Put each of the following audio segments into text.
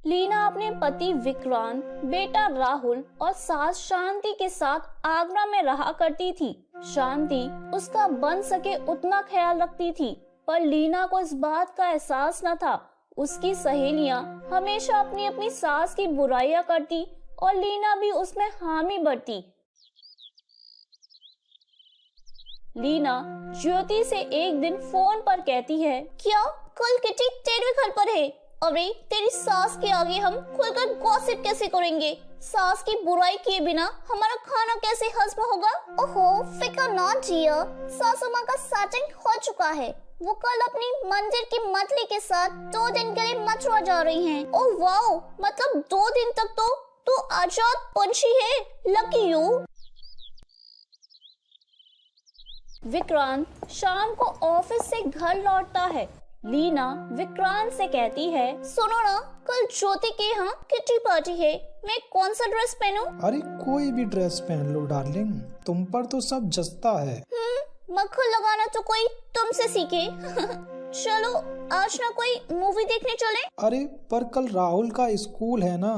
लीना अपने पति विक्रांत, बेटा राहुल और सास शांति के साथ आगरा में रहा करती थी। शांति उसका बन सके उतना ख्याल रखती थी, पर लीना को इस बात का एहसास न था। उसकी सहेलियां हमेशा अपनी अपनी सास की बुराइयां करती और लीना भी उसमें हामी भरती। लीना ज्योति से एक दिन फोन पर कहती है, क्या कल किटी तेरे घर पर है? अरे तेरी सास के आगे हम खुलकर गॉसिप कैसे करेंगे? सास की बुराई किए बिना हमारा खाना कैसे हजम होगा? ओहो फिकर ना जिया, सासू माँ का सेटिंग हो चुका है। वो कल अपनी मंदिर की मतली के साथ 2 दिन के लिए मथुरा जा रही हैं। ओह वाओ, मतलब 2 दिन तक तो तू आजाद पंछी है। Lucky you. विक्रांत शाम को ऑफिस से घर लौटता है। लीना विक्रांत से कहती है, सुनो ना, कल ज्योति के यहाँ किटी पार्टी है, मैं कौन सा ड्रेस पहनूं? अरे कोई भी ड्रेस पहन लो डार्लिंग, तुम पर तो सब जचता है। मक्खन लगाना तो कोई तुमसे सीखे। चलो आज ना कोई मूवी देखने चले? अरे पर कल राहुल का स्कूल है ना,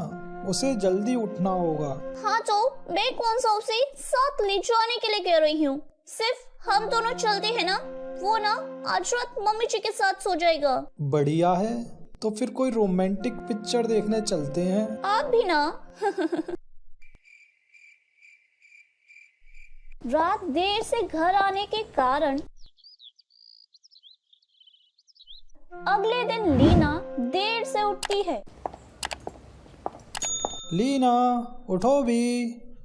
उसे जल्दी उठना होगा। हाँ तो मैं कौन सा उसे साथ ले जाने के लिए कह रही हूँ। सिर्फ हम दोनों चलते हैं ना, वो ना आज रात मम्मी जी के साथ सो जाएगा। बढ़िया है, तो फिर कोई रोमांटिक पिक्चर देखने चलते हैं। आप भी ना। रात देर से घर आने के कारण अगले दिन लीना देर से उठती है। लीना उठो भी,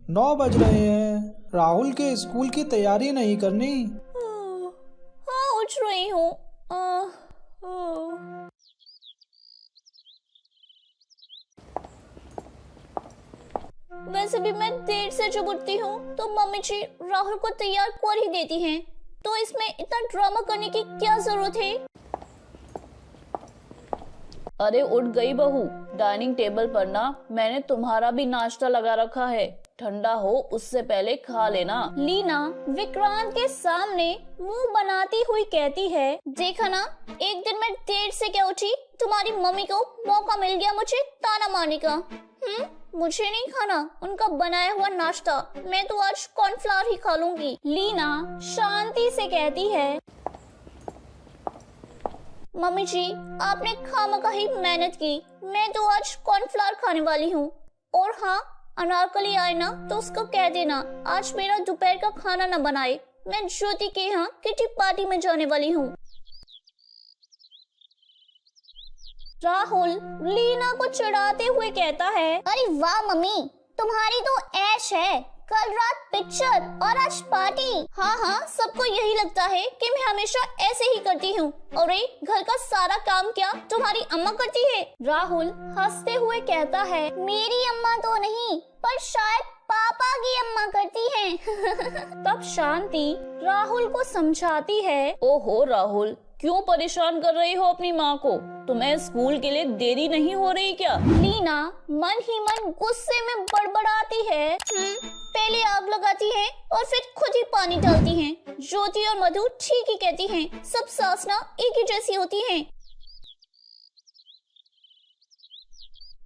9 बज रहे हैं। राहुल के स्कूल की तैयारी नहीं करनी? हाँ उठ रही हूँ। वैसे भी मैं देर से जब उठती हूँ तो मम्मी जी राहुल को तैयार कर ही देती हैं, तो इसमें इतना ड्रामा करने की क्या जरूरत है? अरे उठ गई बहू, डाइनिंग टेबल पर ना मैंने तुम्हारा भी नाश्ता लगा रखा है, ठंडा हो उससे पहले खा लेना। लीना विक्रांत के सामने मुंह बनाती हुई कहती है, देखा ना एक दिन मैं देर से क्या उठी, तुम्हारी मम्मी को मौका मिल गया मुझे ताना मारने का। मुझे नहीं खाना उनका बनाया हुआ नाश्ता, मैं तो आज कॉर्नफ्लावर ही खा लूंगी। लीना शांति से कहती है, मम्मी जी आपने खामखा ही मेहनत की, मैं तो आज कॉर्नफ्लावर खाने वाली हूँ। और हाँ, अनारकली आए ना तो उसको कह देना आज मेरा दोपहर का खाना न बनाए, मैं ज्योति के यहाँ किटी पार्टी में जाने वाली हूँ। राहुल लीना को चिढ़ाते हुए कहता है, अरे वाह मम्मी, तुम्हारी तो ऐश है, कल रात पिक्चर और आज पार्टी। हाँ सबको यही लगता है कि मैं हमेशा ऐसे ही करती हूँ। अरे घर का सारा काम क्या तुम्हारी अम्मा करती है? राहुल हंसते हुए कहता है, मेरी अम्मा तो नहीं पर शायद पापा की अम्मा करती हैं। तब शांति राहुल को समझाती है, ओहो राहुल क्यों परेशान कर रही हो अपनी माँ को, तुम्हें स्कूल के लिए देरी नहीं हो रही क्या? लीना मन ही मन गुस्से में बड़बड़ाती है, पहले आग लगाती है और फिर खुद ही पानी डालती हैं। ज्योति और मधु ठीक ही कहती हैं, सब सास ना एक ही जैसी होती हैं।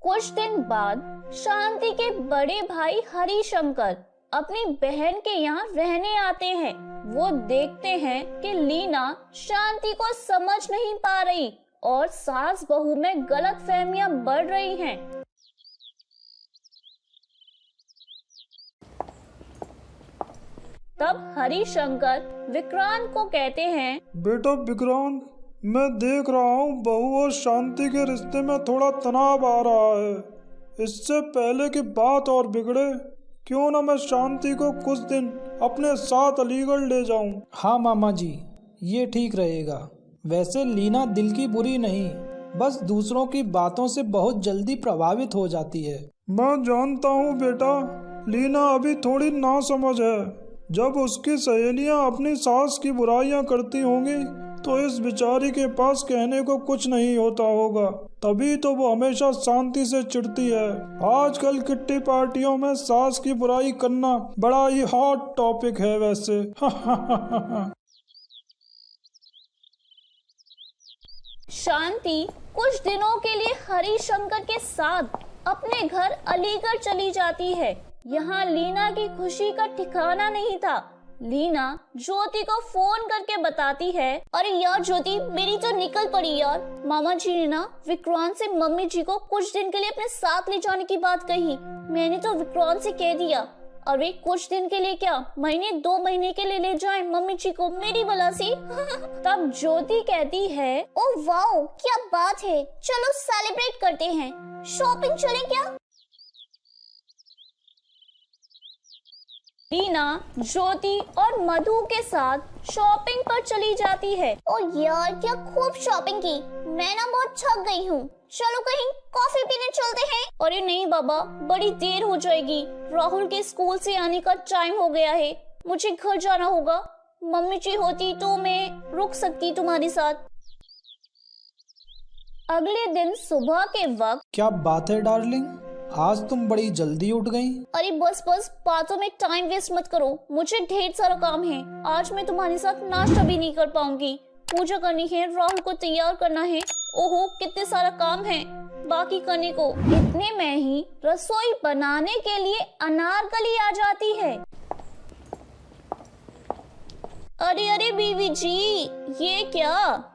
कुछ दिन बाद शांति के बड़े भाई हरिशंकर अपनी बहन के यहाँ रहने आते हैं। वो देखते हैं कि लीना शांति को समझ नहीं पा रही और सास बहू में गलतफहमियां बढ़ रही हैं। तब हरिशंकर विक्रांत को कहते हैं, बेटा विक्रांत, मैं देख रहा हूँ बहू और शांति के रिश्ते में थोड़ा तनाव आ रहा है। इससे पहले कि बात और बिगड़े, क्यों ना मैं शांति को कुछ दिन अपने साथ अलीगढ़ ले जाऊं? हाँ मामा जी, ये ठीक रहेगा। वैसे लीना दिल की बुरी नहीं, बस दूसरों की बातों से बहुत जल्दी प्रभावित हो जाती है। मैं जानता हूँ बेटा, लीना अभी थोड़ी नासमझ है। जब उसकी सहेलियाँ अपनी सास की बुराइयां करती होंगी तो इस बेचारी के पास कहने को कुछ नहीं होता होगा, तभी तो वो हमेशा शांति से चिढ़ती है। आजकल किट्टी पार्टियों में सास की बुराई करना बड़ा ही हॉट टॉपिक है वैसे। शांति कुछ दिनों के लिए हरिशंकर के साथ अपने घर अलीगढ़ चली जाती है। यहाँ लीना की खुशी का ठिकाना नहीं था। लीना ज्योति को फोन करके बताती है, अरे यार ज्योति, मेरी तो निकल पड़ी यार। मामा जी ने ना विक्रांत से मम्मी जी को कुछ दिन के लिए अपने साथ ले जाने की बात कही। मैंने तो विक्रांत से कह दिया, अरे कुछ दिन के लिए क्या, महीने 2 महीने के लिए ले जाएं मम्मी जी को, मेरी बला सी। तब ज्योति कहती है, ओ वाओ क्या बात है, चलो सेलिब्रेट करते हैं, शॉपिंग चलें क्या। लीना ज्योति और मधु के साथ शॉपिंग पर चली जाती है। ओ यार क्या खूब शॉपिंग की, मैं ना बहुत थक गई हूँ, चलो कहीं कॉफी पीने चलते हैं। अरे नहीं बाबा, बड़ी देर हो जाएगी, राहुल के स्कूल से आने का टाइम हो गया है, मुझे घर जाना होगा। मम्मी जी होती तो मैं रुक सकती तुम्हारे साथ। अगले दिन सुबह के वक्त, क्या बात है डार्लिंग, आज तुम बड़ी जल्दी उठ गई। अरे बस बातों में टाइम वेस्ट मत करो, मुझे ढेर सारा काम है। आज मैं तुम्हारे साथ नाश्ता भी नहीं कर पाऊंगी, पूजा करनी है, राहुल को तैयार करना है, ओहो कितने सारा काम है बाकी करने को। इतने में ही रसोई बनाने के लिए अनारकली आ जाती है। अरे अरे बीवी जी, ये क्या,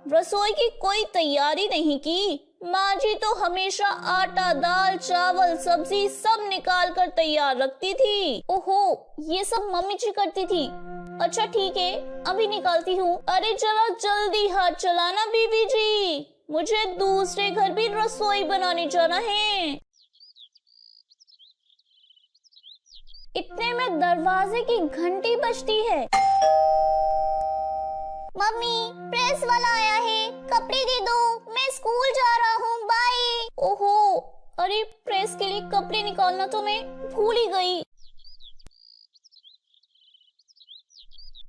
रसोई की कोई तैयारी नहीं की। माँ जी तो हमेशा आटा, दाल, चावल, सब्जी सब निकाल कर तैयार रखती थी। ओहो, ये सब मम्मी जी करती थी। अच्छा ठीक है, अभी निकालती हूँ। अरे चलो जल्दी हाथ चलाना बीवी जी, मुझे दूसरे घर भी रसोई बनाने जाना है। इतने में दरवाजे की घंटी बजती है। मम्मी, प्रेस वाला आया है, कपड़े दे दो, मैं स्कूल जा रहा हूँ, बाय। ओहो, अरे प्रेस के लिए कपड़े निकालना तो मैं भूल ही गई।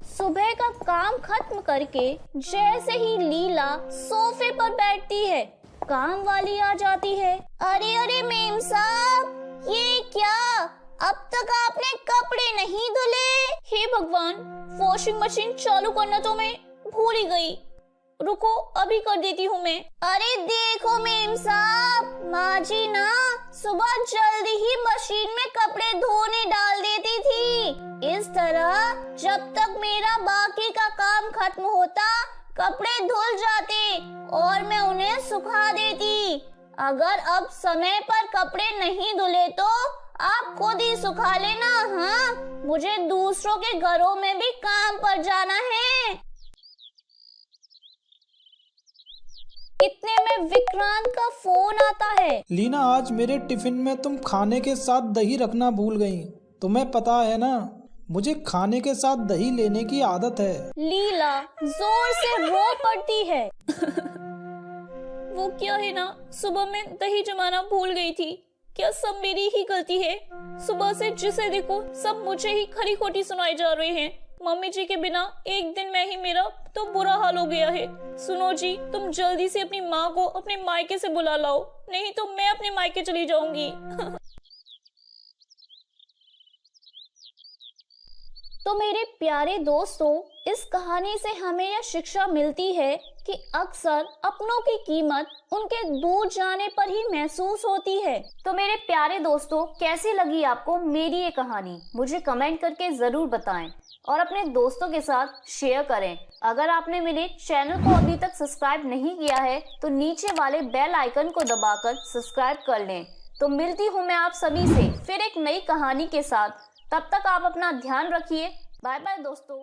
सुबह का काम खत्म करके जैसे ही लीला सोफे पर बैठती है, काम वाली आ जाती है। अरे अरे मेम साहब, ये क्या, अब तक आपने कपड़े नहीं धुले। हे भगवान, वॉशिंग मशीन चालू करना तो मैं भूल ही गई, रुको अभी कर देती हूँ मैं। अरे देखो मेम साहब, माँ जी ना सुबह जल्दी ही मशीन में कपड़े धोने डाल देती थी। इस तरह जब तक मेरा बाकी का काम खत्म होता, कपड़े धुल जाते और मैं उन्हें सुखा देती। अगर अब समय पर कपड़े नहीं धुले तो आप खुद ही सुखा लेना। हाँ, मुझे दूसरों के घरों में भी काम पर जाना है। इतने में विक्रांत का फोन आता है। लीना, आज मेरे टिफिन में तुम खाने के साथ दही रखना भूल गई। तुम्हें पता है ना, मुझे खाने के साथ दही लेने की आदत है। लीला जोर से रो पड़ती है। वो क्या है ना, सुबह में दही जमाना भूल गई थी। क्या सब मेरी ही गलती है? सुबह से जिसे देखो सब मुझे ही खरी खोटी सुनाई जा रहे हैं। मम्मी जी के बिना एक दिन में ही मेरा तो बुरा हाल हो गया है। सुनो जी, तुम जल्दी से अपनी माँ को अपने मायके से बुला लाओ, नहीं तो मैं अपने मायके चली जाऊंगी। तो मेरे प्यारे दोस्तों, इस कहानी से हमें यह शिक्षा मिलती है कि अक्सर अपनों की कीमत उनके दूर जाने पर ही महसूस होती है। तो मेरे प्यारे दोस्तों, कैसी लगी आपको मेरी ये कहानी? मुझे कमेंट करके जरूर बताएं और अपने दोस्तों के साथ शेयर करें। अगर आपने मेरे चैनल को अभी तक सब्सक्राइब नहीं किया है तो नीचे वाले बेल आइकन को दबाकर सब्सक्राइब कर लें। तो मिलती हूँ मैं आप सभी से फिर एक नई कहानी के साथ। तब तक आप अपना ध्यान रखिए। बाय बाय दोस्तों।